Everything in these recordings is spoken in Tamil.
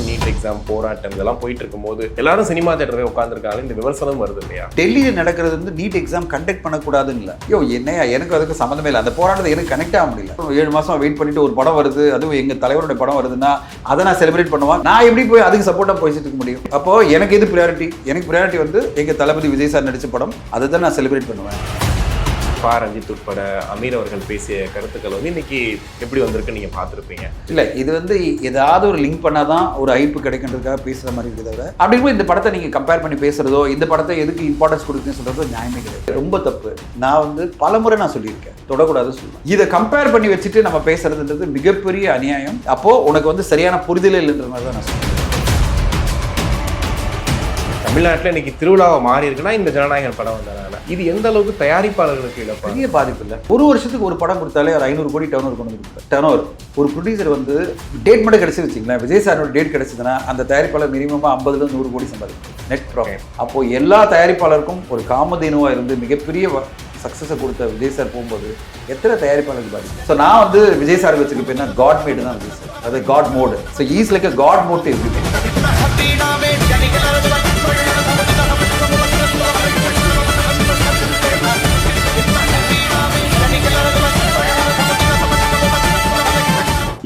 நீட் எக்ஸாம் போராட்டம் இதெல்லாம் போயிட்டு இருக்கும்போது எல்லாரும் சினிமா தேட்டரே உட்காந்துருக்காங்க. இந்த விமர்சனம் வருது இல்லையா? டெல்லியில் நடக்கிறது வந்து நீட் எக்ஸாம் கண்டக்ட் பண்ணக்கூடாதுன்னு இல்லை. என்னையா எனக்கு அதுக்கு சம்மந்தமே இல்லை. அந்த போராட்டத்தை எனக்கு கனெக்ட் ஆக முடியல. 7 மாதம் வெயிட் பண்ணிட்டு ஒரு படம் வருது, அதுவும் எங்கள் தலைவருடைய படம் வருதுன்னா அதை நான் செலிப்ரேட் பண்ணுவேன். நான் எப்படி போய் அதுக்கு சப்போர்ட்டாக போயிட்டு இருக்க முடியும்? அப்போ எனக்கு எது ப்ரையாரிட்டி? எனக்கு ப்ரையாரிட்டி வந்து எங்கள் தளபதி விஜய் சார் நடித்த படம், அதை தான் நான் செலிப்ரேட் பண்ணுவேன். ரஞ்சித் உட்பட அமீர் அவர்கள் பேசிய கருத்துக்கள் வந்து இன்னைக்கு எப்படி வந்திருக்கு நீங்க பார்த்துருப்பீங்க. இல்லை, இது வந்து ஏதாவது ஒரு லிங்க் பண்ணாதான் ஒரு ஐப்பு கிடைக்கின்றதுக்காக பேசுகிற மாதிரி இருக்குது. தவிர அப்படிங்கும்போது இந்த படத்தை நீங்கள் கம்பேர் பண்ணி பேசுகிறதோ, இந்த படத்தை எதுக்கு இம்பார்ட்டன்ஸ் கொடுக்குன்னு சொல்கிறதோ நியாயமே கிடையாது. ரொம்ப தப்பு. நான் வந்து பலமுறை நான் சொல்லியிருக்கேன், தொடக்கூடாதுன்னு சொல்லுவேன். இதை கம்பேர் பண்ணி வச்சுட்டு நம்ம பேசுறதுன்றது மிகப்பெரிய அநியாயம். அப்போது உனக்கு வந்து சரியான புரிதலே இல்லைன்ற மாதிரி தான் நான் சொல்லுவேன். தமிழ்நாட்டில் இன்னைக்கு திருவிழாவை மாறி இருக்குன்னா இந்த ஜனநாயகன் படம் வந்ததுனால இது எந்த அளவுக்கு தயாரிப்பாளர்களுக்கு இழப்பு? பெரிய பாதிப்பு இல்லை. ஒரு வருஷத்துக்கு ஒரு படம் கொடுத்தாலே ஒரு 500 கோடி டர்ன் ஓவர் கொண்டு வந்து டர்ன் ஓவர். ஒரு ப்ரொடியூசர் வந்து டேட் மட்டும் கிடைச்சி வச்சிங்களேன், விஜய் சாரோட டேட் கிடைச்சதுன்னா அந்த தயாரிப்பாளர் மினிமமாக 50-100 கோடி சம்பாதிக்கும் நெட் ப்ராஃபிட். அப்போது எல்லா தயாரிப்பாளருக்கும் ஒரு காமதேனுவாக இருந்து மிகப்பெரிய சக்ஸஸை கொடுத்த விஜய் சார் போகும்போது எத்தனை தயாரிப்பாளருக்கு பாதிக்கும்? ஸோ நான் வந்து விஜய் சார் வச்சுருப்பேன்னா காட் மேடு தான் விஜய் சார், அது God mode. So is like a God mode to everything.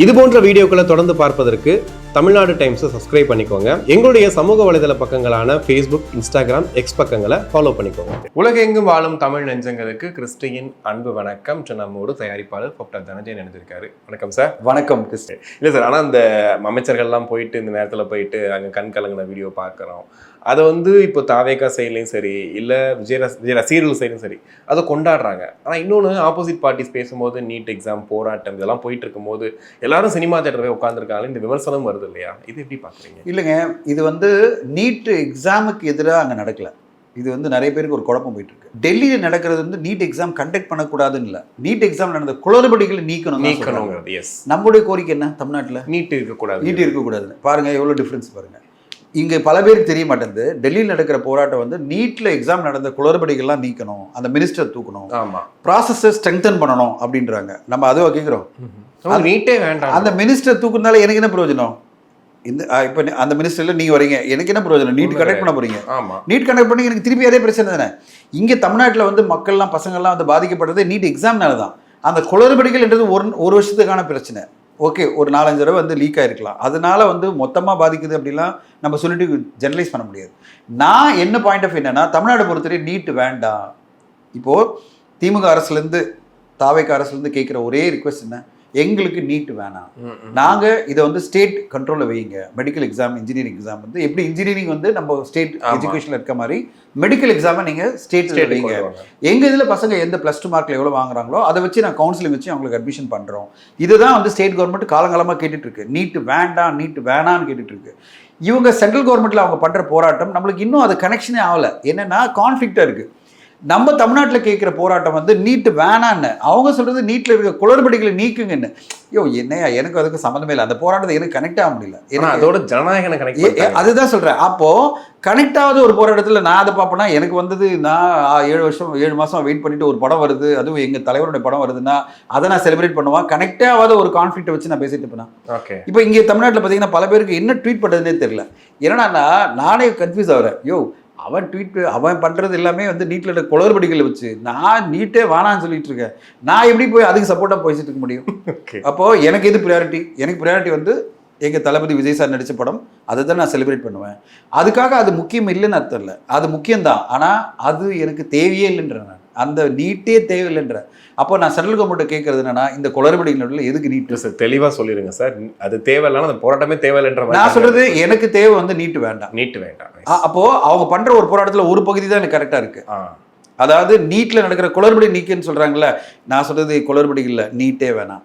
இது போன்ற வீடியோக்களை தொடர்ந்து பார்ப்பதற்கு தமிழ்நாடு டைம்ஸை சப்ஸ்கிரைப் பண்ணிக்கோங்க. எங்களுடைய சமூக வலைதள பக்கங்களான ஃபேஸ்புக், இன்ஸ்டாகிராம், எக்ஸ் பக்கங்களை ஃபாலோ பண்ணிக்கோங்க. உலகெங்கும் வாழும் தமிழ் நெஞ்சங்களுக்கு கிறிஸ்டியின் அன்பு வணக்கம். நம்மோடு தயாரிப்பாளர் டாக்டர் தனஞ்சயன் நினைச்சிருக்காரு. வணக்கம் சார். வணக்கம் கிறிஸ்டி. இல்லை சார், ஆனால் இந்த அமைச்சர்கள்லாம் போயிட்டு இந்த நேரத்தில் போயிட்டு அங்கே கண் கலங்கின வீடியோ பார்க்குறோம். அதை வந்து இப்போ தாவேகா சைட்லையும் சரி, இல்லை விஜய் ரசிகர்கள் சைடும் சரி, அதை கொண்டாடுறாங்க. ஆனால் இன்னொன்று ஆப்போசிட் பார்ட்டிஸ் பேசும்போது நீட் எக்ஸாம் போராட்டம் இதெல்லாம் போயிட்டு இருக்கும்போது எல்லாரும் சினிமா தேட்டரே உட்காந்துருக்காங்க. இந்த விமர்சனம் வருது இல்லையா? இது எப்படி பார்க்குறீங்க? இல்லைங்க, இது வந்து நீட் எக்ஸாமுக்கு எதிராக அங்கே நடக்கல. இது வந்து நிறைய பேருக்கு ஒரு குழப்பம் போயிட்டு இருக்கு. டெல்லியில் நடக்கிறது வந்து நீட் எக்ஸாம் கண்டக்ட் பண்ணக்கூடாதுன்னு இல்லை, நீட் எக்ஸாம் நடந்த குளறுபடிகளை நீக்கணும். நம்மளுடைய கோரிக்கை என்ன? தமிழ்நாட்டில் நீட் இருக்கக்கூடாது. பாருங்க எவ்வளோ டிஃப்ரென்ஸ் பாருங்க. இங்கே பல பேருக்கு தெரிய மாட்டேங்குது. டெல்லியில் நடக்கிற போராட்டம் வந்து நீட்டில் எக்ஸாம் நடந்த குளறுபடிகள்லாம் நீக்கணும், அந்த மினிஸ்டர் தூக்கணும், ப்ராசஸை ஸ்ட்ரெங்தன் பண்ணணும் அப்படின்றாங்க. நம்ம அதுவாக கேட்குறோம். நீட்டே வேண்டாம். அந்த மினிஸ்டர் தூக்குனால எனக்கு என்ன பிரயோஜனம்? இந்த இப்போ அந்த மினிஸ்டரில் நீங்கள் வரீங்க, எனக்கு என்ன பிரயோஜனம்? நீட் கண்டக்ட் பண்ண போறீங்க. நீட் கண்டக்ட் பண்ணி எனக்கு திருப்பி அதே பிரச்சனை தானே. இங்கே தமிழ்நாட்டில் வந்து மக்கள்லாம் பசங்கள்லாம் வந்து பாதிக்கப்படுறது நீட் எக்ஸாம்னால தான். அந்த குளறுபடிகள் என்றது ஒரு வருஷத்துக்கான பிரச்சனை. ஓகே, ஒரு 4-5 தடவை வந்து லீக் ஆகிருக்கலாம், அதனால வந்து மொத்தமாக பாதிக்குது அப்படிலாம் நம்ம சொல்லிட்டு ஜெனரலைஸ் பண்ண முடியாது. நான் என்ன பாயிண்ட் ஆஃப் என்னன்னா, தமிழ்நாடு பொறுத்தவரை நீட் வேண்டாம். இப்போது திமுக அரசுலேருந்து தாவேகா அரசுலேருந்து கேட்குற ஒரே ரிக்வெஸ்ட் என்ன? எங்களுக்கு நீட் வேணாம், நாங்கள் இதை வந்து ஸ்டேட் கண்ட்ரோலில் வைங்க. மெடிக்கல் எக்ஸாம், இன்ஜினியரிங் எக்ஸாம் வந்து எப்படி இன்ஜினியரிங் வந்து நம்ம ஸ்டேட் எஜுகேஷனில் இருக்க மாதிரி மெடிக்கல் எக்ஸாமை நீங்கள் ஸ்டேட் வைங்க. எங்கள் இதில் பசங்க எந்த +2 மார்க்கில் எவ்வளோ வாங்குறாங்களோ அதை வச்சு நான் கவுன்சிலிங் வச்சு அவங்களுக்கு அட்மிஷன் பண்ணுறோம். இதுதான் வந்து ஸ்டேட் கவர்மெண்ட் காலங்காலமாக கேட்டுட்ருக்கு. நீட் வேணான்னு கேட்டுட்ருக்கு. இவங்க சென்ட்ரல் கவர்மெண்ட்டில் அவங்க பண்ணுற போராட்டம் நம்மளுக்கு இன்னும் அது கனெக்ஷனே ஆகலை. என்னென்னா கான்ஃப்ளிக்டாக இருக்குது. நம்ம தமிழ்நாட்டில் கேட்குற போராட்டம் வந்து நீட்டு வேணான்னு, அவங்க சொல்கிறது நீட்டில் இருக்க குளறுபடிகளை நீக்குங்கன்னு. என்னையா எனக்கு அதுக்கு சம்மந்தமே இல்லை. அந்த போராட்டத்தை எனக்கு கனெக்ட் ஆக முடியல. ஏன்னா அதோட ஜனநாயகனை கனெக்ட், அதுதான் சொல்கிறேன். அப்போது கனெக்ட் ஆகாத ஒரு போராட்டத்தில் நான் அதை பார்ப்பேன்னா, எனக்கு வந்தது நான் 7 மாதம் வெயிட் பண்ணிட்டு ஒரு படம் வருது, அதுவும் எங்கள் தலைவருடைய படம் வருதுன்னா அதை நான் செலிப்ரேட் பண்ணுவேன். கனெக்ட் ஆகாத ஒரு கான்ஃப்ளிக்ட்டை வச்சு நான் பேசிட்டு இருப்பேன். ஓகே, இப்போ இங்கே தமிழ்நாட்டில் பார்த்தீங்கன்னா பல பேருக்கு என்ன ட்வீட் பண்ணுறதுனே தெரியல. ஏன்னா நானே கன்ஃபியூஸ் ஆகிறேன். அவன் பண்ணுறது எல்லாமே வந்து நீட்டில் இருக்க குளறுபடிகளை வச்சு நான் நீட்டே வேணான்னு சொல்லிட்டு இருக்கேன். நான் எப்படி போய் அதுக்கு சப்போர்ட்டாக போயிட்டு இருக்க முடியும்? அப்போது எனக்கு எது ப்ரையாரிட்டி? எனக்கு ப்ரையாரிட்டி வந்து எங்கள் தளபதி விஜய் சார் நடித்த படம், அதை தான் நான் செலிப்ரேட் பண்ணுவேன். அதுக்காக அது முக்கியம் இல்லைன்னு அர்த்தம் இல்லை, அது முக்கியம்தான். ஆனால் அது எனக்கு தேவையே இல்லைன்றேன். நான் அந்த நீட்டே தேவையில்லைன்ற. அப்போ நான் சென்ட்ரல் கவர்மெண்ட்டை கேட்கறது என்னன்னா, இந்த குளறுபடிகள் எதுக்கு நீட்? சார் தெளிவாக சொல்லிடுங்க சார். அது தேவையில்லைன்னா அந்த போராட்டமே தேவையில்லைன்ற. நான் சொல்றது எனக்கு தேவை வந்து நீட்டு வேண்டாம். அப்போது அவங்க பண்ணுற ஒரு போராட்டத்தில் ஒரு பகுதி தான் எனக்கு கரெக்டாக இருக்கு. அதாவது நீட்டில் நடக்கிற குளறுபடி நீக்குன்னு சொல்கிறாங்கல்ல, நான் சொல்கிறது குளறுபடி இல்லை, நீட்டே வேணாம்.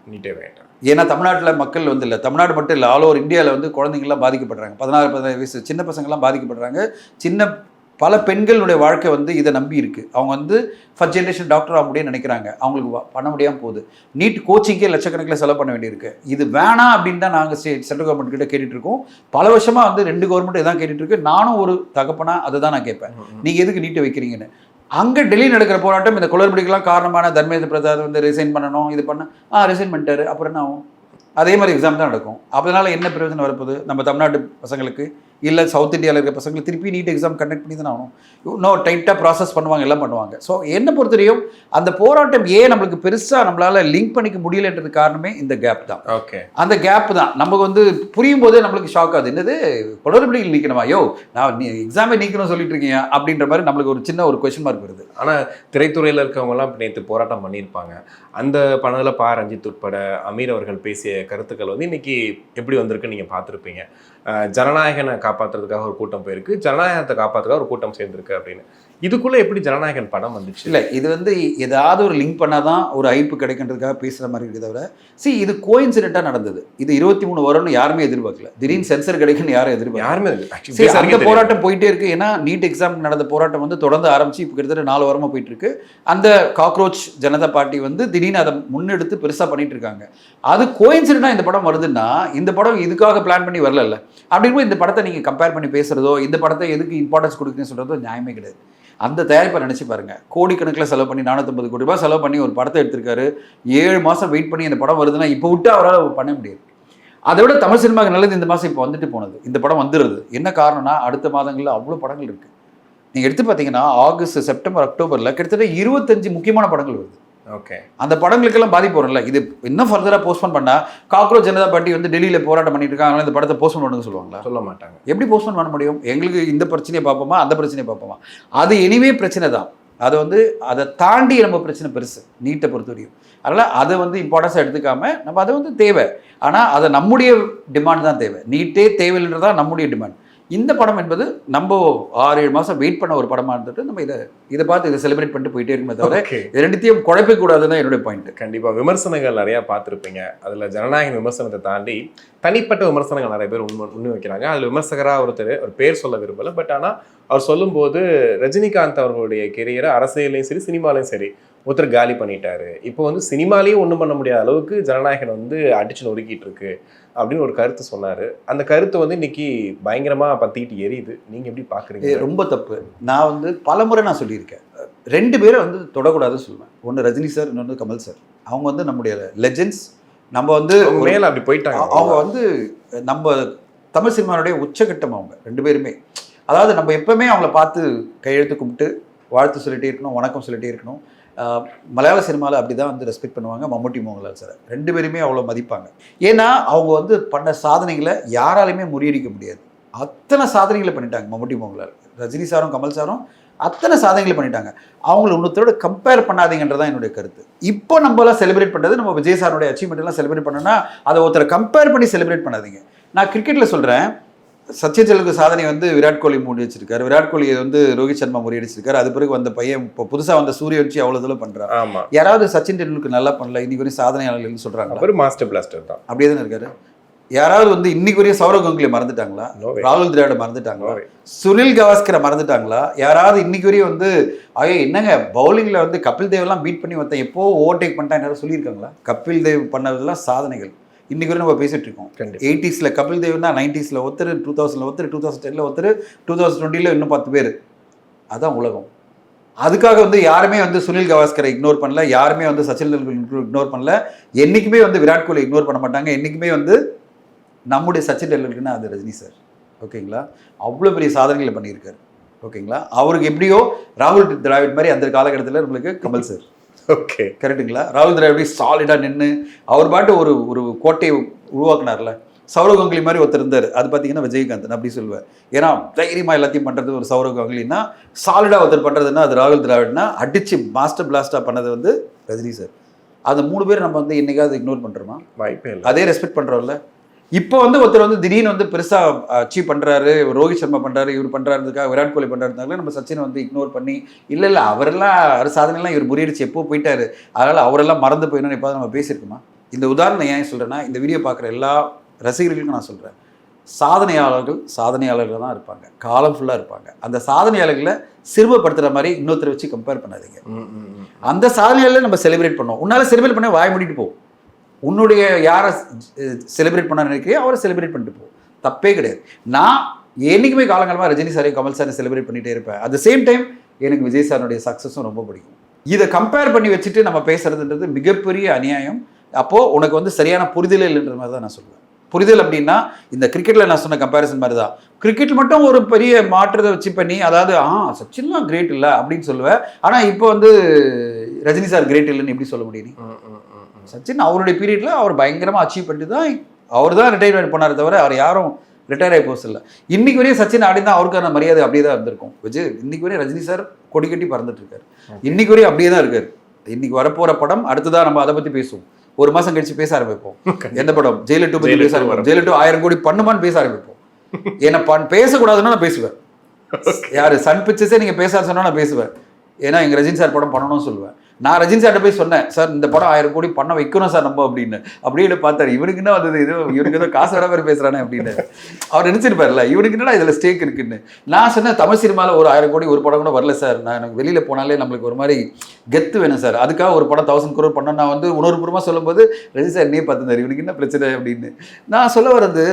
ஏன்னா தமிழ்நாட்டில் மக்கள் வந்து இல்லை, தமிழ்நாடு மட்டும் இல்லை, ஆல் ஓவர் இந்தியாவில் வந்து குழந்தைங்கள்லாம் பாதிக்கப்படுறாங்க. 16-17 வயசு சின்ன பசங்கள்லாம் பாதிக்கப்படுறாங்க. பல பெண்களுடைய வாழ்க்கை வந்து இதை நம்பி இருக்குது. அவங்க வந்து ஃபர்ஸ்ட் ஜென்ரேஷன் டாக்டர் ஆக முடியும்னு நினைக்கிறாங்க, அவங்களுக்கு பண்ண முடியாமல் போகுது. நீட் கோச்சிங்கே லட்சக்கணக்கில் செலவு பண்ண வேண்டியிருக்கு. இது வேணாம் அப்படின்னு தான் நாங்கள் சென்ட்ரல் கவர்மெண்ட் கிட்ட கேட்டுட்ருக்கோம். பல வருஷமாக வந்து 2 கவர்மெண்ட் இதான் கேட்டுட்ருக்கு. நானும் ஒரு தகப்பனா அதை தான் நான் கேட்பேன், நீங்கள் எதுக்கு நீட்டை வைக்கிறீங்கன்னு. அங்கே டெல்லி நடக்கிற போராட்டம் இந்த குளறுபடிக்கெல்லாம் காரணமான தர்மேந்திர பிரசாத் வந்து ரிசைன் பண்ணணும், இது பண்ண ரிசைன் பண்ணிட்டாரு, அப்புறம் என்ன ஆகும்? அதே மாதிரி எக்ஸாம் தான் நடக்கும். அதனால என்ன பிரயோஜனம் வரப்போகுது நம்ம தமிழ்நாட்டு பசங்களுக்கு? இல்லை சவுத் இந்தியாவில் இருக்கிற பசங்களுக்கு திருப்பி நீட் எக்ஸாம் கண்டக்ட் பண்ணி தானே ஆகணும். இன்னும் டைட்டாக ப்ராசஸ் பண்ணுவாங்க, எல்லாம் பண்ணுவாங்க. ஸோ என்னை பொறுத்தவரையும் அந்த போராட்டம் ஏன் நம்மளுக்கு பெருசாக நம்மளால் லிங்க் பண்ணிக்க முடியலன்றது காரணமே இந்த கேப் தான். ஓகே, அந்த கேப் தான் நமக்கு வந்து புரியும் போதே நம்மளுக்கு ஷாக் ஆகுது. என்னது குளறுபடிகள் நீக்கணுமா? யோ நான் நீ எக்ஸாமே நீக்கணும் சொல்லிட்டு இருக்கீங்க அப்படின்ற மாதிரி நம்மளுக்கு ஒரு சின்ன ஒரு கொஸ்டின் மார்க் வருது. ஆனால் திரைத்துறையில் இருக்கவங்கலாம் நேற்று போராட்டம் பண்ணியிருப்பாங்க. அந்த பணத்தில் பா ரஞ்சித் உட்பட அமீர் அவர்கள் பேசிய கருத்துக்கள் வந்து இன்னைக்கு எப்படி வந்திருக்குன்னு நீங்கள் பார்த்துருப்பீங்க. ஜனநாயகனை காப்பாற்றுறதுக்காக ஒரு கூட்டம் போயிருக்கு, ஜனநாயகத்தை காப்பாற்றுறதுக்காக ஒரு கூட்டம் சேர்ந்துருக்கு அப்படின்னு. இதுக்குள்ளே எப்படி ஜனநாயகன் படம் வந்துச்சு? இல்லை, இது வந்து ஏதாவது ஒரு லிங்க் பண்ணால் தான் ஒரு ஐப்பு கிடைக்கின்றதுக்காக பேசுகிற மாதிரி இருக்குது தவிர, இது கோயின்சிடென்ட்டாக நடந்தது. இது 23 வரும்னு யாருமே எதிர்பார்க்கல. திடீர்னு சென்சர் கிடைக்குன்னு யாரும் எதிர்பார்க்கல. யாருமே அந்த போராட்டம் போயிட்டே இருக்கு. ஏன்னா நீட் எக்ஸாம் நடந்த போராட்டம் வந்து தொடர்ந்து ஆரம்பிச்சு இப்போ கிட்டத்தட்ட 4 வாரமாக போயிட்டு இருக்கு. அந்த காக்ரோச் ஜனதா பார்ட்டி வந்து திடீர்னு அதை முன்னெடுத்து பெருசாக பண்ணிட்டு இருக்காங்க. அது கோயின்சிடென்ட்டாக இந்த படம் வருதுன்னா, இந்த படம் இதுக்காக பிளான் பண்ணி வரல. அப்படிங்கும்போது இந்த படத்தை நீங்கள் கம்பேர் பண்ணி பேசுறதோ, இந்த படத்தை எதுக்கு இம்பார்ட்டன்ஸ் கொடுக்குன்னு சொல்றதோ நியாயமே கிடையாது. அந்த தயாரிப்பை நினச்சி பாருங்க, கோடிக்கணக்கில் செலவு பண்ணி 450 கோடி ரூபாய் செலவு பண்ணி ஒரு படத்தை எடுத்திருக்காரு. 7 மாதம் வெயிட் பண்ணி அந்த படம் வருதுன்னா இப்போ விட்டு அவரால் பண்ண முடியாது. அதை விட தமிழ் சினிமாவுக்கு நல்லது இந்த மாதம் இப்போ வந்துட்டு போனது. இந்த படம் வந்துடுது. என்ன காரணம்னா, அடுத்த மாதங்களில் அவ்வளோ படங்கள் இருக்குது. நீங்கள் எடுத்து பார்த்தீங்கன்னா ஆகஸ்ட், செப்டம்பர், அக்டோபரில் கிட்டத்தட்ட 25 முக்கியமான படங்கள் வருது. ஓகே, அந்த படங்களுக்கெல்லாம் பாதிப்பு வரும்ல. இது இன்னும் ஃபர்தராக போஸ்ட்போன் பண்ணால், காக்ரோச் ஜனதா பார்ட்டி வந்து டெல்லியில் போராட்டம் பண்ணிட்டு இருக்காங்க, இந்த படத்தை போஸ்ட்போன் பண்ணுங்க சொல்லுவாங்களா? சொல்ல மாட்டாங்க. எப்படி போஸ்ட்போன் பண்ண முடியும்? எங்களுக்கு இந்த பிரச்சனையை பார்ப்போமா, அந்த பிரச்சனையை பார்ப்போமா? அது எனிவே பிரச்சனை தான். அது வந்து அதை தாண்டி நம்ம பிரச்சனை பெருசு நீட்டை பொறுத்தவரையும். அதனால் அதை வந்து இம்பார்ட்டன்ஸாக எடுத்துக்காம நம்ம அதை வந்து தேவை. ஆனால் அதை நம்முடைய டிமாண்ட் தான் தேவை. நீட்டே தேவையில்லைன்றதான் நம்முடைய டிமாண்ட். இந்த படம் என்பது நம்ம 6-7 மாதம் வெயிட் பண்ண ஒரு படமாக இருந்துட்டு நம்ம இதை பார்த்து இதை செலிப்ரேட் பண்ணிட்டு போயிட்டே இருக்குமே தவிர இது ரெண்டுத்தையும் குழப்பிக்கூடாதுன்னு என்னுடைய பாயிண்ட். கண்டிப்பாக விமர்சனங்கள் நிறையா பார்த்துருப்பீங்க. அதில் ஜனநாயக விமர்சனத்தை தாண்டி தனிப்பட்ட விமர்சனங்கள் நிறைய பேர் முன் வைக்கிறாங்க. அதில் விமர்சகராக ஒருத்தர் ஒரு பேர் சொல்ல விரும்பலை, பட் ஆனால் அவர் சொல்லும்போது ரஜினிகாந்த் அவர்களுடைய கெரியரை அரசியலையும் சரி சினிமாலையும் சரி ஒருத்தர் காலி பண்ணிட்டாரு. இப்போ வந்து சினிமாலேயும் ஒன்றும் பண்ண முடியாத அளவுக்கு ஜனநாயகன் வந்து அடிச்சு நொறுக்கிட்டு இருக்கு அப்படின்னு ஒரு கருத்து சொன்னார். அந்த கருத்து வந்து இன்னைக்கு பயங்கரமாக பற்றிக்கிட்டு எரியுது. நீங்கள் எப்படி பார்க்குறீங்க? ரொம்ப தப்பு. நான் வந்து பல முறை நான் சொல்லியிருக்கேன், 2 பேரை வந்து தொடக்கூடாதுன்னு சொல்லுவேன். ஒன்று ரஜினி சார், இன்னொன்று கமல் சார். அவங்க வந்து நம்முடைய லெஜெண்ட்ஸ். நம்ம வந்து மேலே அப்படி போயிட்டாங்க. அவங்க வந்து நம்ம தமிழ் சினிமாவுடைய உச்சகட்டம் அவங்க 2 பேருமே. அதாவது நம்ம எப்பவுமே அவங்கள பார்த்து கையெழுத்து கும்பிட்டு வாழ்த்து சொல்லிட்டே இருக்கணும், வணக்கம் சொல்லிட்டே இருக்கணும். மலையாள சினிமாவில் அப்படி தான் வந்து ரெஸ்பெக்ட் பண்ணுவாங்க. மம்முட்டி, மோகன்லால் சார் 2 பேருமே அவ்வளோ மதிப்பாங்க. ஏன்னா அவங்க வந்து பண்ண சாதனைகளை யாராலையுமே முறியடிக்க முடியாது. அத்தனை சாதனைகளை பண்ணிட்டாங்க மம்முட்டி, மோகன்லால். ரஜினி சாரும் கமல் சாரும் அத்தனை சாதனைகளை பண்ணிட்டாங்க. அவங்கள இன்னொருத்தரோட கம்பேர் பண்ணாதீங்கன்றதான் என்னுடைய கருத்து. இப்போ நம்மளாம் செலிப்ரேட் பண்ணுறது, நம்ம விஜய் சாரோடைய அச்சீவ்மெண்ட் எல்லாம் செலிப்ரேட் பண்ணோன்னா அதை ஒருத்தரை கம்பேர் பண்ணி செலிப்ரேட் பண்ணாதீங்க. நான் கிரிக்கெட்டில் சொல்கிறேன், சச்சின் டெண்டுல்கர் சாதனை வந்து விராட் கோலி முறியடிச்சிருக்காரு. விராட் கோலி வந்து ரோஹித் சர்மா முறியடிச்சிருக்காரு. அது பிறகு வந்த பையன் இப்போ புதுசாக வந்த சூரியவன்ஷி அவ்வளோ தூரம் பண்ணுறாரு. ஆமாம், யாராவது சச்சின் டெண்டுல்கர் நல்லா பண்ணல இன்னைக்கு வரையும் சாதனையாளர்கள்னு சொல்கிறாங்க. ஒரு மாஸ்டர் பிளாஸ்டர் தான். அப்படியே தானே இருக்காரு. யாராவது வந்து இன்னைக்கு வரையும் சௌரவ் கங்குலி மறந்துட்டாங்களா? ராகுல் திராவிட மறந்துட்டாங்களா? சுனில் கவாஸ்கரை மறந்துட்டாங்களா? யாராவது இன்னைக்கு வரையும் வந்து ஐயோ என்னங்க பவுலிங்கில் வந்து கபில் தேவெல்லாம் பீட் பண்ணி வந்தேன் எப்போ ஓவர்டேக் பண்ணிட்டாங்க யாரும் சொல்லியிருக்காங்களா? கபில் தேவ் பண்ணதெல்லாம் சாதனைகள். இன்னைக்கு வரை நம்ம பேசிட்டு இருக்கோம். 80s கபில் தேவ்னா, 90s ஒருத்தர், 2000 ஒருத்தர், 2010 ஒருத்தர், 2020 இன்னும் 10 பேர். அதான் உலகம். அதுக்காக வந்து யாருமே வந்து சுனில் கவாஸ்கரை இக்னோர் பண்ணல, யாருமே வந்து சச்சின் டெண்டுல்கர் இக்னோர் பண்ணல, என்றைக்குமே வந்து விராட் கோலி இக்னோர் பண்ண மாட்டாங்க. என்றைக்குமே வந்து நம்முடைய சச்சின் டெண்டுல்கர்னா அது ரஜினி சார். ஓகேங்களா? அவ்வளோ பெரிய சாதனைகளை பண்ணியிருக்காரு. ஓகேங்களா? அவருக்கு எப்படியோ ராகுல் திராவிட் மாதிரி அந்த காலகட்டத்தில் நம்மளுக்கு கமல் சார். ஓகே, கரெக்டுங்களா? ராகுல் திராவிடி சாலிடாக நின்று அவர் பாட்டு ஒரு கோட்டையை உருவாக்குனார்ல. சௌரவ் கங்குலி மாதிரி ஒருத்தர் இருந்தார். அது பார்த்தீங்கன்னா விஜயகாந்த். நான் அப்படி சொல்லுவேன். ஏன்னா தைரியமாக எல்லாத்தையும் பண்ணுறது ஒரு சௌரவ் கங்குலின்னா, சாலிடாக ஒருத்தர் பண்ணுறதுன்னா அது ராகுல் திராவிட்னா, அடித்து மாஸ்டர் பிளாஸ்டாக பண்ணது வந்து ரஜினி சார். அந்த 3 பேர் நம்ம வந்து என்னைக்காவது இக்னோர் பண்ணுறோமா? வாய்ப்பே இல்லை. அதே ரெஸ்பெக்ட் பண்ணுறோம்ல. இப்போ வந்து ஒருத்தர் வந்து திடீர்னு வந்து பெருசாக அச்சீவ் பண்ணுறாரு, ரோஹித் சர்மா பண்ணுறாரு, இவர் பண்ணுறாருக்காக விராட் கோலி பண்ணுறாருந்தாங்களே நம்ம சச்சினை வந்து இக்னோர் பண்ணி இல்லை அவரெல்லாம் சாதனைலாம் இவர் முறியடிச்சு எப்போ போயிட்டாரு, அதனால் அவரெல்லாம் மறந்து போயிடணும்னு எப்போது நம்ம பேசியிருக்கோமா? இந்த உதாரணம் ஏன் சொல்கிறேன்னா, இந்த வீடியோ பார்க்குற எல்லா ரசிகர்களுக்கும் நான் சொல்கிறேன், சாதனையாளர்கள் தான் இருப்பாங்க, காலம் ஃபுல்லாக இருப்பாங்க. அந்த சாதனையாளர்களை சிறுமப்படுத்துகிற மாதிரி இன்னொருத்தரை வச்சு கம்பேர் பண்ணாதீங்க. அந்த சாதனையாளர்களை நம்ம செலிப்ரேட் பண்ணோம். உன்னால் செலிப்ரேட் பண்ண வாய் மூடிட்டு போ. உன்னுடைய யாரை செலிப்ரேட் பண்ண நினைக்கிறீங்க அவரை செலிப்ரேட் பண்ணிட்டு போ, தப்பே கிடையாது. நான் என்றைக்குமே காலங்காலமாக ரஜினி சாரையும் கமல் சாரையும் செலிப்ரேட் பண்ணிகிட்டே இருப்பேன். அட் த சேம் டைம் எனக்கு விஜய் சாருடைய சக்ஸஸும் ரொம்ப பிடிக்கும். இதை கம்பேர் பண்ணி வச்சுட்டு நம்ம பேசுறதுன்றது மிகப்பெரிய அநியாயம். அப்போது உனக்கு வந்து சரியான புரிதலே இல்லைன்ற மாதிரி தான் நான் சொல்லுவேன். புரிதல் அப்படின்னா இந்த கிரிக்கெட்டில் நான் சொன்ன கம்பேரிசன் மாதிரி தான். கிரிக்கெட் மட்டும் ஒரு பெரிய மாற்றத்தை வச்சு பண்ணி, அதாவது சச்சின்லாம் கிரேட் இல்லை அப்படின்னு சொல்லுவேன். ஆனால் இப்போ வந்து ரஜினி சார் கிரேட் இல்லைன்னு எப்படி சொல்ல முடியும்? சச்சின் அவருடைய பீரியடில் அவர் பயங்கரமாக அச்சீவ் பண்ணிட்டு தான் அவர் தான் ரிட்டையர்மெண்ட் பண்ணார், தவிர அவர் யாரும் ரிட்டையர் ஆகி போஸ் இல்லை. இன்னைக்கு வரையும் சச்சின் ஆடி தான் அவருக்கான மரியாதை அப்படியே தான் இருந்திருக்கும். விஜய் இன்னைக்கு வரையும் ரஜினி சார் கொடி கட்டி பறந்துட்டு இருக்காரு. இன்னைக்கு வரையும் அப்படியே தான் இருக்காரு. இன்னைக்கு வரப்போற படம் அடுத்துதான் நம்ம அதை பத்தி பேசுவோம். ஒரு மாசம் கழிச்சு பேச ஆரம்பிப்போம். எந்த படம்? ஜெயிலர் 2 பத்தி பேச ஆரம்பிப்போம். ஜெயிலர் 2 1000 கோடி பண்ணுமான்னு பேச ஆரம்பிப்போம். ஏன்னா பேசக்கூடாதுன்னா நான் பேசுவேன். யாரு சன் பிக்சர்ஸே நீங்க பேச சொன்னா நான் பேசுவேன். ஏன்னா எங்க ரஜினி சார் படம் பண்ணணும்னு சொல்லுவேன். நான் ரஜினி சார்ட்ட போய் சொன்னேன், சார் இந்த படம் 1000 கோடி பண்ண வைக்கணும் சார் நம்ம அப்படின்னு. அப்படியே பார்த்தாரு, இவனுக்கு என்ன வந்தது, இது இவனுக்கு ஏதோ காசு வர மாதிரி பேசுறானே அப்படின்னு. அவர் நினைச்சிருப்பார்ல, இவனுக்கு என்னடா இதுல ஸ்டேக் இருக்குன்னு. நான் சொன்னேன், தமிழ் சினிமாவில் ஒரு 1000 கோடி ஒரு படம் கூட வரல சார். நான் எனக்கு வெளியில போனாலே நம்மளுக்கு ஒரு மாதிரி கெத்து வேணும் சார். அதுக்காக ஒரு படம் 1000 crore பண்ண நான் வந்து உணர்வுபூர்வமாக சொல்லும்போது ரஜினி சார் நீ பார்த்துருந்தார், இவனுக்கு என்ன பிரச்சனை அப்படின்னு. நான் சொல்ல வர்றது,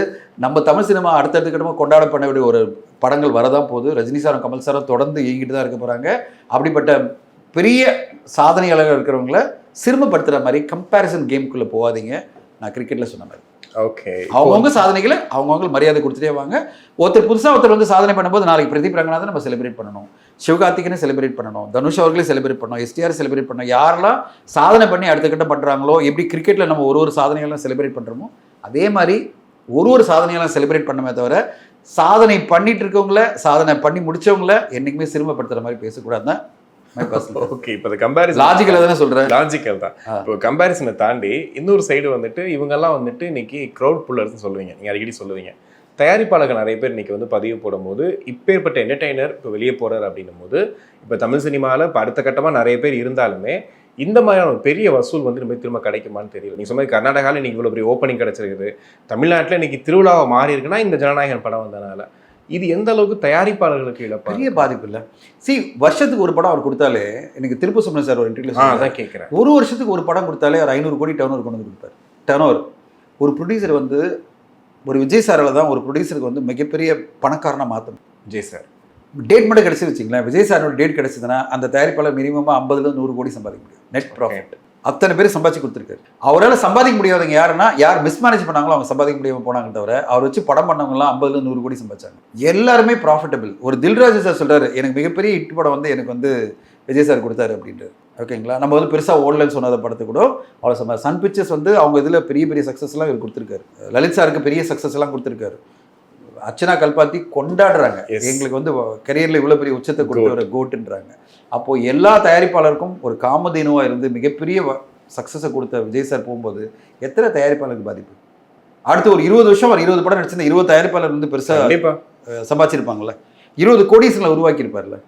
நம்ம தமிழ் சினிமா அடுத்தடுத்த கட்டமாக கொண்டாட பண்ண வேண்டிய ஒரு படங்கள் வரதான் போகுது. ரஜினி சாரும் கமல் சாரும் தொடர்ந்து இயங்கிட்டு தான் இருக்க போறாங்க. அப்படிப்பட்ட பெரிய சாதனையாளர்கள் இருக்கிறவங்கள சிறுமப்படுத்துகிற மாதிரி கம்பேரிசன் கேமுக்குள்ளே போகாதீங்க. நான் கிரிக்கெட்டில் சொன்ன மாதிரி ஓகே, அவங்கவுங்க சாதனைகளை அவங்கவுங்க மரியாதை கொடுத்துட்டே வாங்க. ஒருத்தர் வந்து சாதனை பண்ணும்போது நாளைக்கு பிரதீப் ரங்கநாதன் நம்ம செலிப்ரேட் பண்ணணும், சிவகார்த்திகனை செலிப்ரேட் பண்ணணும், தனுஷ் அவர்களே செலிப்ரேட் பண்ணணும், எஸ்டிஆர் செலிப்ரேட் பண்ணணும். யாரெல்லாம் சாதனை பண்ணி அடுத்த கட்டம் பண்ணுறாங்களோ, எப்படி கிரிக்கெட்டில் நம்ம ஒரு சாதனைகள்லாம் செலிப்ரேட் பண்ணுறோமோ அதே மாதிரி ஒரு சாதனையெல்லாம் செலிப்ரேட் பண்ணமே தவிர சாதனை பண்ணிட்டு இருக்கவங்கள, சாதனை பண்ணி முடிச்சவங்கள என்னைக்குமே சிறுமப்படுத்துகிற மாதிரி பேசக்கூடாதுதான். ஓகே, இப்போ கம்பேரிசன் லாஜிக்கலா தானே சொல்றேன். லாஜிக்கல் தான். இப்போ கம்பேரிசனை தாண்டி இன்னொரு சைடு வந்துட்டு இவங்கெல்லாம் வந்துட்டு இன்னைக்கு க்ரௌட் புல்லர்ஸ்னு சொல்லுவீங்க, நீங்க அடிக்கடி சொல்லுவீங்க. தயாரிப்பாளர்கள் நிறைய பேர் இன்னைக்கு வந்து பதிவு போடும்போது இப்பேற்பட்ட என்டர்டெய்னர் இப்போ வெளியே போறாரு அப்படின்னும் போது, இப்போ தமிழ் சினிமாவில் இப்போ அடுத்த கட்டமாக நிறைய பேர் இருந்தாலுமே இந்த மாதிரியான ஒரு பெரிய வசூல் வந்து நம்ம திரும்ப கிடைக்குமான்னு தெரியல. நீங்க சொன்ன கர்நாடகாவில் இன்னைக்கு இவ்வளோ பெரிய ஓப்பனிங் கிடைச்சிருக்குது, தமிழ்நாட்டில் இன்னைக்கு திருவிழாவை மாறி இருக்குன்னா இந்த ஜனநாயகன் படம் வந்தனால. இது எந்த அளவுக்கு தயாரிப்பாளர்களுக்கு இழப்பா? பெரிய பாதிப்பு இல்லை. வருஷத்துக்கு ஒரு படம் அவர் கொடுத்தாலே, எனக்கு திருப்பூர் சுப்ரமணியன் சார் ஒரு இன்டர்வியூல அதான் கேட்குறேன், ஒரு வருஷத்துக்கு ஒரு படம் கொடுத்தாலே ஒரு 500 கோடி டர்ன் ஓவர் கொண்டு வந்து கொடுப்பார். டர்ன் ஓவர் ஒரு ப்ரொடியூசர் வந்து ஒரு விஜய் சாரால் தான் ஒரு ப்ரொடியூசருக்கு வந்து மிகப்பெரிய பணக்காரனாக மாற்றணும். விஜய் சார் டேட் மட்டும் கிடைச்சி வச்சிங்களேன், விஜய் சாரோட டேட் கிடைச்சதுன்னா அந்த தயாரிப்பாளர் மினிமமாக 50 100 கோடி சம்பாதிக்க முடியும். நெட் ப்ராஃபிட் அத்தனை பேர் சம்பாதிச்சு கொடுத்துருக்காரு. அவரால் சம்பாதிக்க முடியாதவங்க யாருன்னா, யார் மிஸ்மேனேஜ் பண்ணாங்களோ அவங்க சம்பாதிக்க முடியாமல் போனாங்க தவிர, அவர் வச்சு படம் பண்ணவங்கலாம் 50 100 கோடி சம்பாதிச்சாங்க. எல்லாருமே ப்ராஃபிட்டபிள். ஒரு தில்ராஜ் சார் சொல்றாரு, எனக்கு மிகப்பெரிய ஹிட் படம் வந்து எனக்கு வந்து விஜய் சார் கொடுத்தாரு அப்படின்ட்டு. ஓகேங்களா, நம்ம வந்து பெருசாக ஓடலன்னு சொன்னதை படத்தை கூட அவ்வளோ சம்பாதி. சன் பிக்சர்ஸ் வந்து அவங்க இதில் பெரிய பெரிய சக்ஸஸ்லாம் இவர் கொடுத்துருக்காரு. லலித் சாருக்கு பெரிய சக்ஸஸ் எல்லாம் கொடுத்துருக்காரு. அர்ச்சனா கல்பாத்தி கொண்டாடுறாங்க, எங்களுக்கு வந்து கரியரில் இவ்வளோ பெரிய உச்சத்தை கொடுத்தவர கோட்டுன்றாங்க. அப்போது எல்லா தயாரிப்பாளருக்கும் ஒரு காமதேனுவாக இருந்து மிகப்பெரிய சக்ஸஸை கொடுத்த விஜய் சார் போகும்போது எத்தனை தயாரிப்பாளருக்கு பாதிப்பு? அடுத்து ஒரு 20 வருஷம் ஒரு 20 படம் நடிச்சிருந்த 20 தயாரிப்பாளர் வந்து பெருசாக சம்பாதிச்சிருப்பாங்கல்ல, 20 கோடிஸ்களை உருவாக்கியிருப்பார்ல.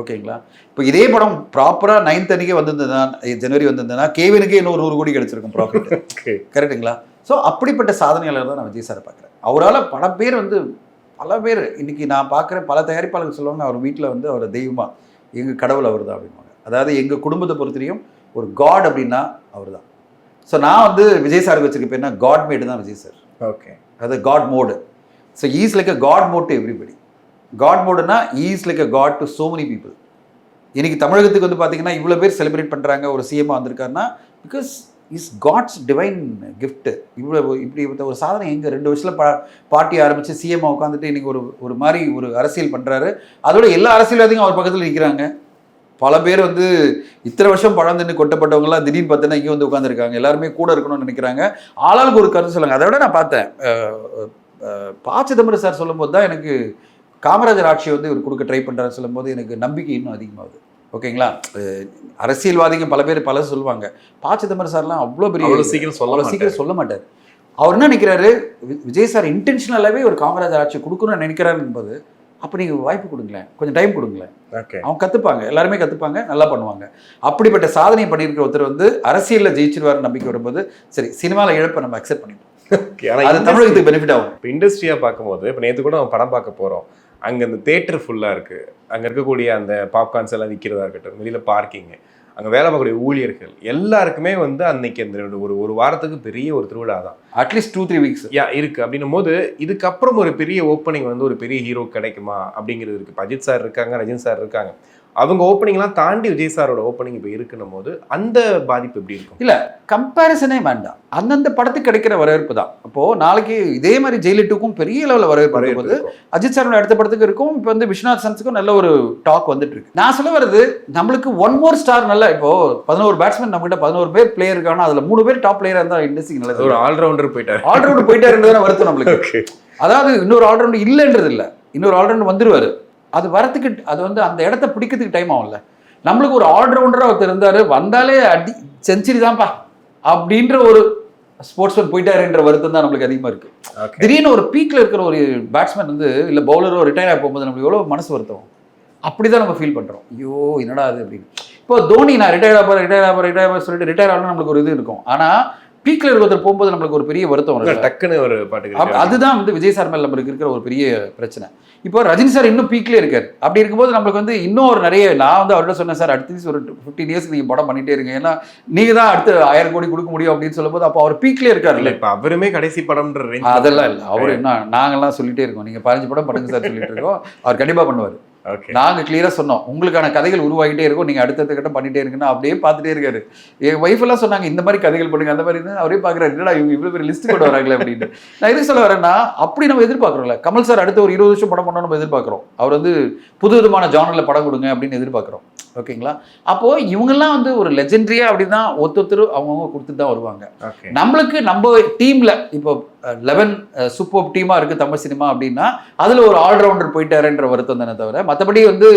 ஓகேங்களா, இப்போ இதே படம் ப்ராப்பராக 9th அன்னைக்கே வந்திருந்ததுன்னா, ஜனவரி வந்திருந்ததுன்னா கேவினுக்கே இன்னும் 100 கோடி கிடைச்சிருக்கும் ப்ராஃபிட். கரெக்டுங்களா? ஸோ அப்படிப்பட்ட சாதனையாளர் தான் நான் விஜய் சாரை பார்க்குறேன். அவரால் பல பேர் வந்து பல பேர் இன்னைக்கு நான் பார்க்குறேன், பல தயாரிப்பாளர்கள் சொல்லுவாங்க அவர் வீட்டில் வந்து அவர் தெய்வமாக, எங்கள் கடவுள் அவர் தான் அப்படிம்பாங்க. அதாவது எங்கள் குடும்பத்தை பொறுத்தவரையும் ஒரு காட் அப்படின்னா அவர் தான். ஸோ நான் வந்து விஜய் சாருக்கு வச்சிருக்க பேர்னா காட் மேடு தான் விஜய் சார். ஓகே, அது God mode. So is like a God mode to everybody. God மோடுனா is like a God to so many people. இன்னைக்கு தமிழகத்துக்கு வந்து பார்த்தீங்கன்னா இவ்வளோ பேர் செலிப்ரேட் பண்ணுறாங்க, ஒரு சிஎம்மாக வந்திருக்காருன்னா because is God's divine gift. இப்படி ஒரு சாதனை எங்கே 2 வருஷத்தில் பார்ட்டி ஆரம்பித்து சிஎம்மாக உட்காந்துட்டு இன்றைக்கி ஒரு மாதிரி ஒரு அரசியல் பண்ணுறாரு. அதோட எல்லா அரசியல்வாதியும் அவர் பக்கத்தில் நிற்கிறாங்க. பல பேர் வந்து இத்தனை வருஷம் பழந்துன்னு கொட்டப்பட்டவங்கலாம் திடீர்னு பார்த்தீங்கன்னா இங்கே வந்து உட்காந்துருக்காங்க. எல்லாருமே கூட இருக்கணும்னு நினைக்கிறாங்க. ஆளாளுக்கு ஒரு கருத்து சொல்லுங்க. அதை விட நான் பார்த்தேன், ப. சிதம்பரம் சார் சொல்லும்போது தான் எனக்கு காமராஜர் ஆட்சியை வந்து இவர் கொடுக்க ட்ரை பண்ணுறாரு சொல்லும்போது எனக்கு நம்பிக்கை இன்னும் அதிகமாகுது. ஓகேங்களா, அரசியல்வாதிங்க பல பேர் பல சொல்லுவாங்க, ப. சிதம்பரம் சார்லாம் அவ்வளோ பெரிய சீக்கிரம் சொல்ல மாட்டார். அவர் என்ன நினைக்கிறாரு, விஜய் சார் இன்டென்ஷனலாகவே ஒரு காமராஜர் ஆட்சி கொடுக்கணும்னு நினைக்கிறாரு என்பது. அப்போ நீங்கள் வாய்ப்பு கொடுங்களேன், கொஞ்சம் டைம் கொடுங்களேன், அவங்க கற்றுப்பாங்க, எல்லாருமே கற்றுப்பாங்க, நல்லா பண்ணுவாங்க. அப்படிப்பட்ட சாதனை பண்ணியிருக்கிற ஒருத்தர் வந்து அரசியலில் ஜெயிச்சிருவார் நம்பிக்கை வரும்போது, சரி சினிமாவில் இழப்பை நம்ம அக்செப்ட் பண்ணிப்போம். அது தமிழகத்துக்கு பெனிஃபிட் ஆகும். இப்போ இண்டஸ்ட்ரியாக பார்க்கும்போது, இப்போ நேற்று கூட நம்ம படம் பார்க்க போகிறோம், அங்கே அந்த தேட்டர் ஃபுல்லாக இருக்குது, அங்கே இருக்கக்கூடிய அந்த பாப்கார்ன்ஸ் எல்லாம் விற்கிறதா இருக்கட்டும், வெளியில் பார்க்கிங்கு, அங்கே வேலை பார்க்கக்கூடிய ஊழியர்கள் எல்லாருக்குமே வந்து அன்னைக்கு அந்த ஒரு வாரத்துக்கு பெரிய ஒரு திருவிழா தான். அட்லீஸ்ட் 2-3 வீக்ஸ் இருக்குது. அப்படின்னும் போது இதுக்கப்புறம் ஒரு பெரிய ஓப்பனிங் வந்து ஒரு பெரிய ஹீரோ கிடைக்குமா அப்படிங்கிறது இருக்குது. அஜித் சார் இருக்காங்க, ரஜினி சார் இருக்காங்க. அவங்க ஓப்பனிங்லாம் தாண்டி விஜய் சாரோட ஓப்பனிங் இப்போ இருக்குன்னும் போது அந்த பாதிப்பு எப்படி இருக்கும்? இல்லை, கம்பேரிசனே வேண்டாம். அந்தந்த படத்துக்கு கிடைக்கிற வரவேற்பு தான். இப்போது நாளைக்கு இதே மாதிரி ஜெயிலிட்டுக்கும் பெரிய லெவலில் வரவேற்பு இருக்கும்போது அஜித் சாரோட அடுத்த படத்துக்கு இருக்கும். இப்போ வந்து விஸ்வநாத் சன்ஸுக்கும் நல்ல ஒரு டாக் வந்துட்டு இருக்கு. நான் சொல்ல வருது, நம்மளுக்கு ஒன் மோர் ஸ்டார் நல்ல இப்போ 11 பேட்ஸ்மேன் நம்மகிட்ட 11 பேர் பிளேயர் இருக்காங்கன்னா அதில் 3 பேர் டாப் பிளேயராக இருந்தால் இண்டஸ்ட்ரிக்கு நல்லது. ஒரு ஆல்ரவுண்டர் போயிட்டாருன்றதுதான் வருத்தம் நம்மளுக்கு. அதாவது இன்னொரு ஆல்ரவுண்டர் இல்லைன்றது இல்லை, இன்னொரு ஆல்ரவுண்டர் வந்துருவாரு. அது வரத்துக்கு அது வந்து அந்த இடத்த பிடிக்கிறதுக்கு டைம் ஆகும்ல. நம்மளுக்கு ஒரு ஆல்ரவுண்டராக ஒருத்தர் இருந்தார், வந்தாலே அடி செஞ்சுரி தான்ப்பா அப்படின்ற ஒரு ஸ்போர்ட்ஸ்மேன் போயிட்டாருன்ற வருத்தம் தான் நம்மளுக்கு அதிகமாக இருக்குது. திடீர்னு ஒரு பீக்கில் இருக்கிற ஒரு பேட்ஸ்மேன் வந்து இல்லை பவுலரோ ரிட்டையர் ஆகி போகும்போது நம்மளுக்கு எவ்வளோ மனசு வருத்தம். அப்படி தான் நம்ம ஃபீல் பண்ணுறோம். ஐயோ என்னடா அது அப்படின்னு. இப்போ தோனி நான் ரிட்டையர் ஆகிறேன் சொல்லிட்டு ரிட்டையர் ஆகணும்னு நம்மளுக்கு ஒரு இது இருக்கும். ஆனால் பீக்கில் இருக்கிற போகும்போது நம்மளுக்கு ஒரு பெரிய வருத்தம் வரும். டக்குன்னு ஒரு பாட்டு. அதுதான் வந்து விஜய் சார் மேல நம்மளுக்கு இருக்கிற ஒரு பெரிய பிரச்சனை. இப்போ ரஜினி சார் இன்னும் பீக்லேயே இருக்காரு. அப்படி இருக்கும்போது நம்மளுக்கு வந்து இன்னும் ஒரு நிறைய, நான் வந்து அவர்கிட்ட சொன்னேன், சார் அடுத்த ஒரு 15 இயர்ஸ் நீங்கள் படம் பண்ணிட்டே இருங்க, ஏன்னா நீங்கள் தான் அடுத்து 1000 கோடி கொடுக்க முடியும் அப்படின்னு சொல்லும்போது அப்போ அவர் பீக்லேயே இருக்காரு. இல்லை, இப்போ அவருமே கடைசி படம்ன்ற அதெல்லாம் இல்லை. அவர் என்ன, நாங்கள்லாம் சொல்லிட்டே இருக்கோம், நீங்கள் 15 படம் பண்ணுங்க சார் சொல்லிட்டு இருக்கோம். அவர் கண்டிப்பாக பண்ணுவார். நாங்கள் கிளியராக சொன்னோம், உங்களுக்கான கதைகள் உருவாகிட்டே இருக்கும், நீங்கள் அடுத்தடுத்த கட்டம் பண்ணிட்டே இருக்குன்னா அப்படியே பார்த்துட்டே இருக்காரு. என் ஒய்ஃப் எல்லாம் சொன்னாங்க இந்த மாதிரி கதைகள் பண்ணுங்க அந்த மாதிரி. அவரே பார்க்குறாரு, என்னடா இவங்க இவ்வளோ பெரிய லிஸ்ட் கொண்டு வராங்களே அப்படின்னு. நான் எதுக்கு சொல்ல வரேன்னா, அப்படி நம்ம எதிர்பார்க்குறோம்ல. கமல் சார் அடுத்த ஒரு 20 வருஷம் படம் பண்ணோம் நம்ம எதிர்பார்க்குறோம். அவர் வந்து புது விதமான ஜானரில் படம் கொடுங்க அப்படின்னு எதிர்பார்க்குறோம். ஓகேங்களா? அப்போது இவங்கெல்லாம் வந்து ஒரு லெஜெண்டரியா அப்படி தான் ஒருத்தர் அவங்கவுங்க கொடுத்துட்டு தான் வருவாங்க. நம்மளுக்கு நம்ம டீமில் இப்போ 11 சூப்பர் டீமாக இருக்குது தமிழ் சினிமா அப்படின்னா அதில் ஒரு ஆல்ரவுண்டர் போயிட்டாருன்ற வருத்தம் தானே தவிர மற்றபடி வந்து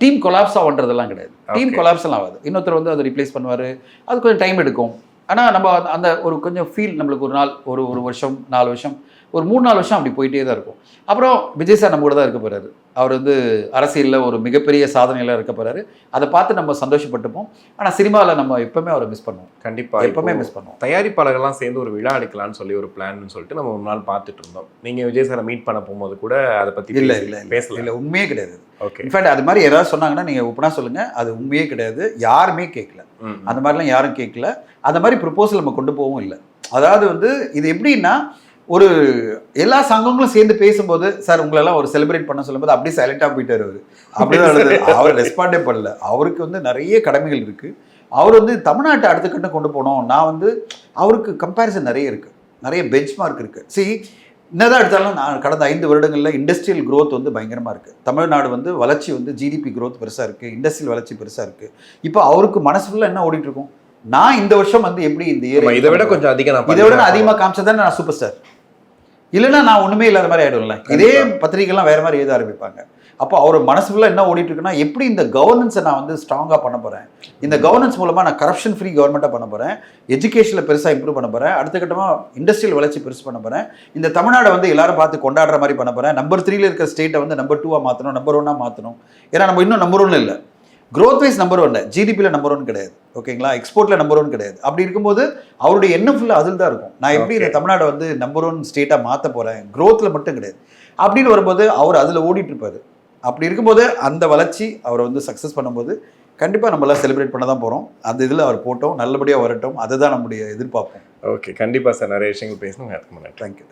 டீம் கொலாப்ஸ் ஆகுன்றதெல்லாம் கிடையாது. டீம் கொலாப்ஸ் எல்லாம் ஆகாது. இன்னொருத்தர் வந்து அதை ரிப்ளேஸ் பண்ணுவார், அது கொஞ்சம் டைம் எடுக்கும். ஆனால் நம்ம அந்த ஒரு கொஞ்சம் ஃபீல் நம்மளுக்கு ஒரு நாள் ஒரு வருஷம் 4 வருஷம் ஒரு 3-4 வருஷம் அப்படி போயிட்டே தான் இருக்கும். அப்புறம் விஜய் சார் நம்ம கூட தான் இருக்க போகிறாரு. அவர் வந்து அரசியலில் ஒரு மிகப்பெரிய சாதனையெல்லாம் இருக்க போகிறாரு. அதை பார்த்து நம்ம சந்தோஷப்பட்டுப்போம். ஆனால் சினிமாவில் நம்ம எப்பவுமே அவரை மிஸ் பண்ணுவோம். கண்டிப்பாக எப்பவுமே மிஸ் பண்ணுவோம். தயாரிப்பாளர்கள்லாம் சேர்ந்து ஒரு விழா எடுக்கலாம்னு சொல்லி ஒரு பிளான்னு சொல்லிட்டு நம்ம ஒரு நாள் பார்த்துட்டு இருந்தோம். நீங்கள் விஜய் சாரை மீட் பண்ண போகும்போது கூட அதை பற்றி இல்லை பேசல. இல்லை, உண்மையே கிடையாது. ஓகே, இன்ஃபேக்ட் அது மாதிரி ஏதாவது சொன்னாங்கன்னா நீங்கள் ஒப்பனா சொல்லுங்கள், அது உண்மையே கிடையாது. யாருமே கேட்கல, அந்த மாதிரிலாம் யாரும் கேட்கல. அந்த மாதிரி ப்ரொபோசல் நம்ம கொண்டு போகவும் இல்லை. அதாவது வந்து இது எப்படின்னா, ஒரு எல்லா சங்கங்களும் சேர்ந்து பேசும்போது சார் உங்களெல்லாம் ஒரு செலிப்ரேட் பண்ண சொல்லும்போது அப்படியே சைலண்டாக போயிட்டார். அவர் அப்படிதான் அவர் ரெஸ்பாண்டே பண்ணல. அவருக்கு வந்து நிறைய கடமைகள் இருக்குது. அவர் வந்து தமிழ்நாட்டை அடுத்த கட்டம் கொண்டு போனோம். நான் வந்து அவருக்கு கம்பேரிசன் நிறைய இருக்குது, நிறைய பெஞ்ச் மார்க் இருக்குது. என்னதான் எடுத்தாலும் நான் கடந்த 5 வருடங்களில் இண்டஸ்ட்ரியல் க்ரோத் வந்து பயங்கரமாக இருக்குது. தமிழ்நாடு வந்து வளர்ச்சி வந்து ஜிடிபி க்ரோத் பெருசாக இருக்குது, இண்டஸ்ட்ரியல் வளர்ச்சி பெருசாக இருக்குது. இப்போ அவருக்கு மனசு ஃபுல்லாக என்ன ஓடிட்டு இருக்கும், நான் இந்த வருஷம் வந்து எப்படி இந்த இயர் இதை விட கொஞ்சம் அதிகம், இதை விட அதிகமாக காமிச்சதானே நான் சூப்பர் ஸ்டார், இல்லைன்னா நான் ஒன்றுமே இல்லாத மாதிரி ஆகிடும்ல. இதே பத்திரிகைலாம் வேறு மாதிரி எழுத ஆரம்பிப்பாங்க. அப்போ அவர் மனசு ஃபுல்லாக என்ன ஓடிட்டு இருக்குன்னா, எப்படி இந்த கவர்னன்ஸை நான் வந்து ஸ்ட்ராங்காக பண்ண போகிறேன், இந்த கவர்னன்ஸ் மூலமாக நான் கரப்ஷன் ஃப்ரீ கவர்மெண்ட்டாக பண்ண போகிறேன், எஜுகேஷனில் பெருசாக இம்ப்ரூவ் பண்ண போகிறேன், அடுத்த கட்டமாக இண்டஸ்ட்ரியல் வளர்ச்சி பெருசு பண்ண போகிறேன், இந்த தமிழ்நாடை வந்து எல்லாரும் பார்த்து கொண்டாடுற மாதிரி பண்ண போகிறேன், நம்பர் 3 இருக்கிற ஸ்டேட்டை வந்து நம்பர் 2 மாற்றணும், நம்பர் 1 மாற்றணும். ஏன்னா நம்ம இன்னும் நம்பர் 1 இல்லை, க்ரோத் வைஸ் நம்பர் 1, ஜிடிபியில் நம்பர் 1 கிடையாது. ஓகேங்களா? எக்ஸ்போர்ட்டில் நம்பர் 1 கிடையாது. அப்படி இருக்கும்போது அவருடைய எண்ணம் ஃபுல்லாக அதில் தான் இருக்கும். நான் எப்படி இந்த தமிழ்நாடை வந்து நம்பர் 1 ஸ்டேட்டாக மாற்ற போகிறேன், க்ரோத்தில் மட்டும் கிடையாது அப்படின்னு வரும்போது அவர் அதில் ஓடிட்டு இருப்பார். அப்படி இருக்கும்போது அந்த வளர்ச்சி அவரை வந்து சக்ஸஸ் பண்ணும்போது கண்டிப்பாக நம்மளாம் செலிப்ரேட் பண்ண தான் போகிறோம். அந்த இதில் அவர் போட்டோம், நல்லபடியாக வரட்டும், அதுதான் நம்முடைய எதிர்பார்ப்போம். ஓகே, கண்டிப்பாக சார். நிறைய விஷயங்கள் பேசணும். தேங்க்யூ.